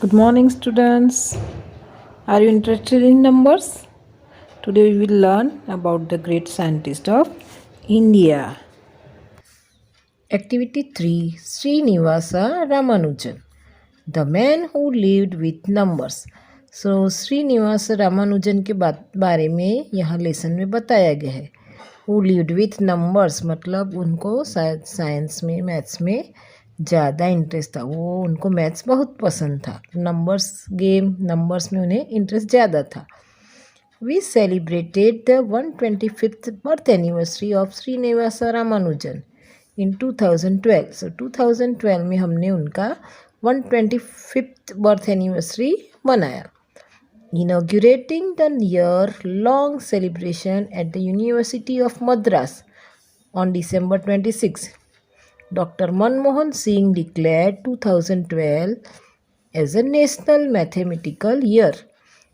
Good morning, students. Are you interested in numbers? Today we will learn about the great scientist of India. Activity 3, Srinivasa Ramanujan, the man who lived with numbers. So Srinivas Ramanujan के बारे में यहाँ lesson में बताया गया है. Who lived with numbers मतलब उनको साइंस में मैथ्स में ज़्यादा इंटरेस्ट था. वो उनको मैथ्स बहुत पसंद था. नंबर्स गेम नंबर्स में उन्हें इंटरेस्ट ज़्यादा था. We celebrated the 125th birth anniversary of Srinivasa Ramanujan in 2012. So 2012 में हमने उनका 125th birth anniversary मनाया. Inaugurating the year-long celebration at the University of Madras on December 26. Dr. Manmohan Singh declared 2012 as a National Mathematical Year.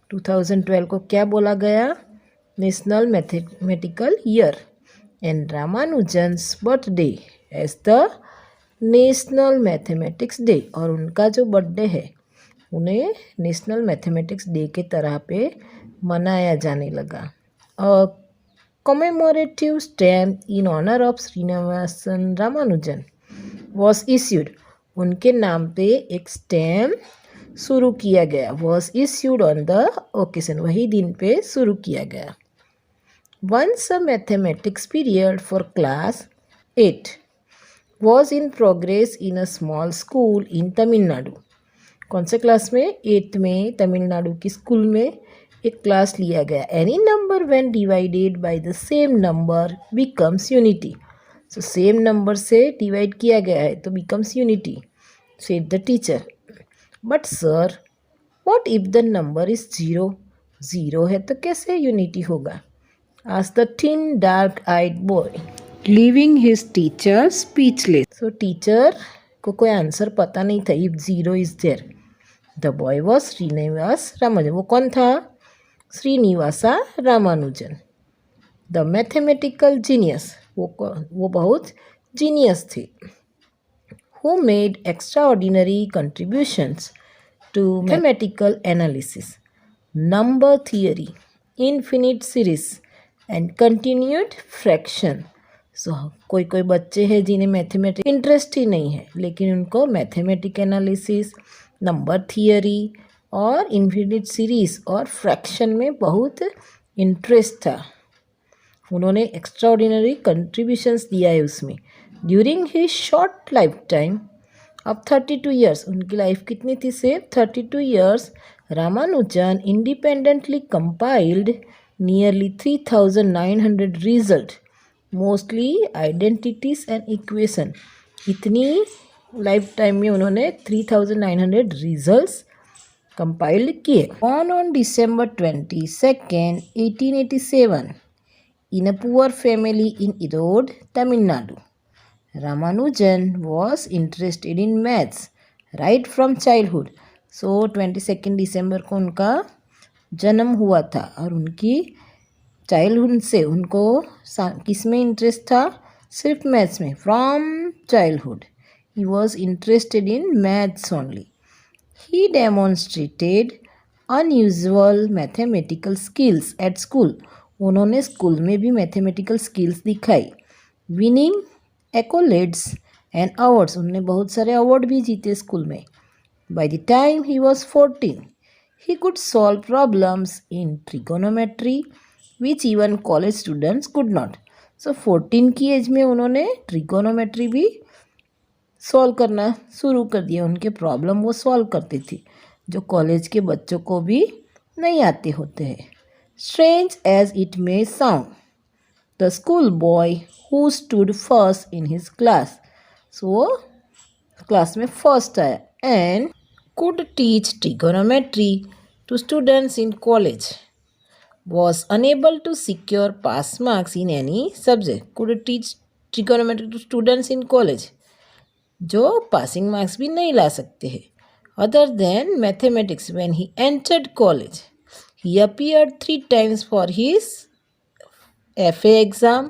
2012 को क्या बोला गया? National mathematical year. And Ramanujan's birthday as the national mathematics day. और उनका जो birthday है उन्हें national mathematics day के तरह पे मनाया जाने लगा. Commemorative stamp in honor of Srinivasan Ramanujan was issued. उनके नाम पे एक स्टैम्प शुरू किया गया. was issued on the occasion. वही दिन पे शुरू किया गया. Once a mathematics period for class 8 was in progress in a small school in Tamil Nadu. कौन से क्लास में? 8th में तमिलनाडु की स्कूल में एक क्लास लिया गया. Any number when divided by the same number becomes unity. So same number से डिवाइड किया गया है तो becomes unity, said the teacher. But sir what if the number is 0? 0 है तो कैसे यूनिटी होगा? Asked the thin dark eyed boy, leaving his teacher speechless. So teacher को कोई आंसर पता नहीं था. If 0 is there. The boy was Srinivasa Ramanujan. वो कौन था? Srinivasa Ramanujan. The mathematical genius. वो बहुत जीनियस थे. Who made extraordinary contributions to mathematical analysis, number theory, infinite series and continued fraction. So कोई कोई बच्चे हैं जिन्हें मैथमेटिक्स इंटरेस्ट ही नहीं है, लेकिन उनको मैथमेटिक एनालिसिस, नंबर थियरी और इन्फिनिट सीरीज और फ्रैक्शन में बहुत इंटरेस्ट था. उन्होंने एक्स्ट्रा ऑर्डिनरी कंट्रीब्यूशंस दिया है उसमें. During his short life time of 32 years. उनकी लाइफ कितनी थी? सिर्फ 32 years. Ramanujan independently compiled nearly 3900 result, mostly identities and equation. इतनी लाइफ टाइम में उन्होंने 3900 रिजल्ट्स कंपाइल्ड किए. Born on December 22nd, 1887 in a poor family in Erode, Tamil Nadu. Ramanujan was interested in maths right from childhood. So 22nd December को उनका जन्म हुआ था और उनकी चाइल्डहुड से उनको किस में इंटरेस्ट था? सिर्फ मैथ्स में. From childhood he was interested in maths only. He demonstrated unusual mathematical skills at school. उन्होंने स्कूल में भी मैथमेटिकल स्किल्स दिखाई. Winning accolades and awards. उन्होंने बहुत सारे अवार्ड भी जीते स्कूल में. By the time he was 14, he could solve problems in trigonometry which even college students could not. So 14 की एज में उन्होंने ट्रिगोनोमेट्री भी सॉल्व करना शुरू कर दिया. उनके प्रॉब्लम वो सॉल्व करती थी जो कॉलेज के बच्चों को भी नहीं आते होते हैं. Strange as it may sound, the school boy who stood first in his class. So class में फर्स्ट आया and could teach trigonometry to students in college was unable to secure pass marks in any subject. Could teach trigonometry to students in college जो passing marks भी नहीं ला सकते हैं. Other than mathematics. When he entered college he appeared 3 times for his FA exam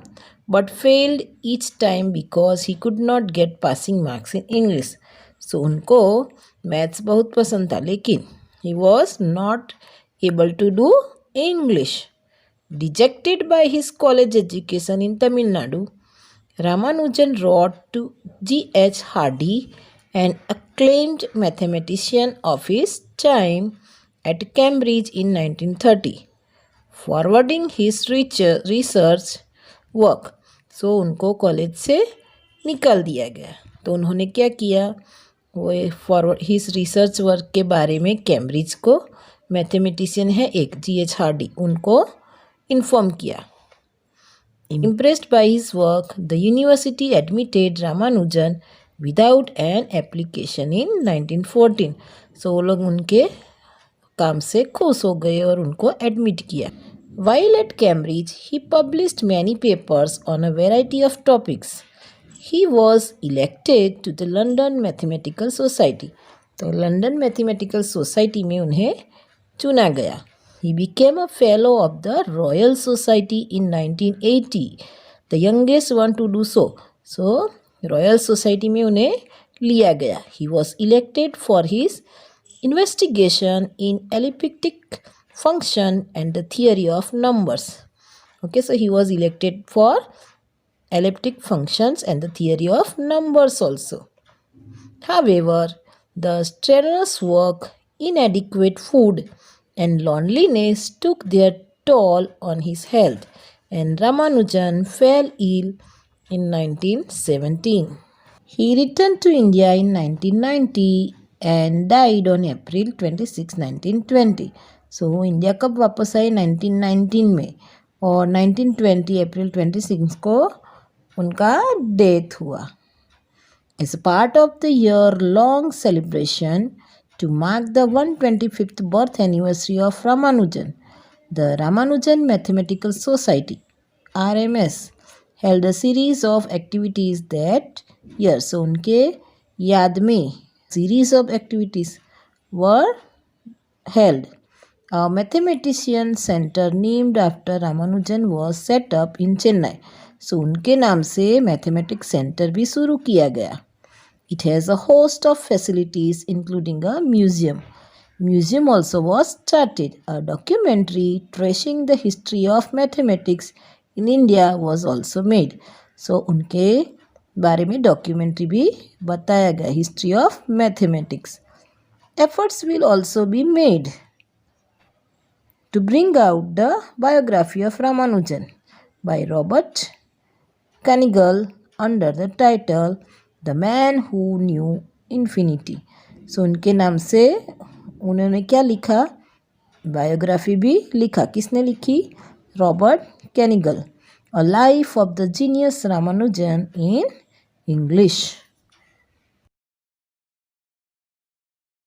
but failed each time because he could not get passing marks in English. So उनको maths बहुत पसंद था, लेकिन he was not able to do English. Dejected by his college education in Tamil Nadu, Ramanujan wrote to G.H. Hardy, an acclaimed mathematician of his time, at Cambridge in 1930, forwarding his research work. So उनको college से निकाल दिया गया। तो उन्होंने क्या किया, वो फॉरवर्ड हिज रिसर्च वर्क के बारे में कैम्ब्रिज को, मैथमेटिशियन है एक G.H. हार्डी, उनको इन्फॉर्म किया। Impressed by his work, the university admitted Ramanujan without an application in 1914. So वो लोग उनके काम से खुश हो गए और उनको एडमिट किया। While at Cambridge, he published many papers on a variety of topics. He was elected to the London Mathematical Society. तो लंदन मैथमेटिकल सोसाइटी में उन्हें चुना गया। He became a fellow of the Royal Society in 1980, the youngest one to do so. So, Royal Society में उन्हें लिया गया। He was elected for his investigation in elliptic function and the theory of numbers. Okay, so he was elected for elliptic functions and the theory of numbers also. However, the strenuous work, inadequate food, and loneliness took their toll on his health, and Ramanujan fell ill in 1917. He returned to India in 1990 and died on April 26, 1920. So, India कब वापस आए, 1919 में, और 1920 अप्रैल 26 को उनका death हुआ। As a part of the year-long celebration to mark the 125th birth anniversary of Ramanujan, the Ramanujan Mathematical Society (RMS) held a series of activities that year. So, उनके याद में series of activities were held. A mathematician center named after Ramanujan was set up in Chennai. So, उनके नाम से mathematics centre भी शुरू किया गया। It has a host of facilities including a museum. Museum also was started. A documentary tracing the history of mathematics in India was also made. So उनके बारे में डॉक्यूमेंट्री भी बताया गया, history of mathematics. Efforts will also be made to bring out the biography of Ramanujan by Robert Kanigal under the title the man who knew infinity. So उनके नाम से उन्होंने क्या लिखा, बायोग्राफी भी लिखा. किसने लिखी, Robert Kanigel. A life of the genius Ramanujan in English.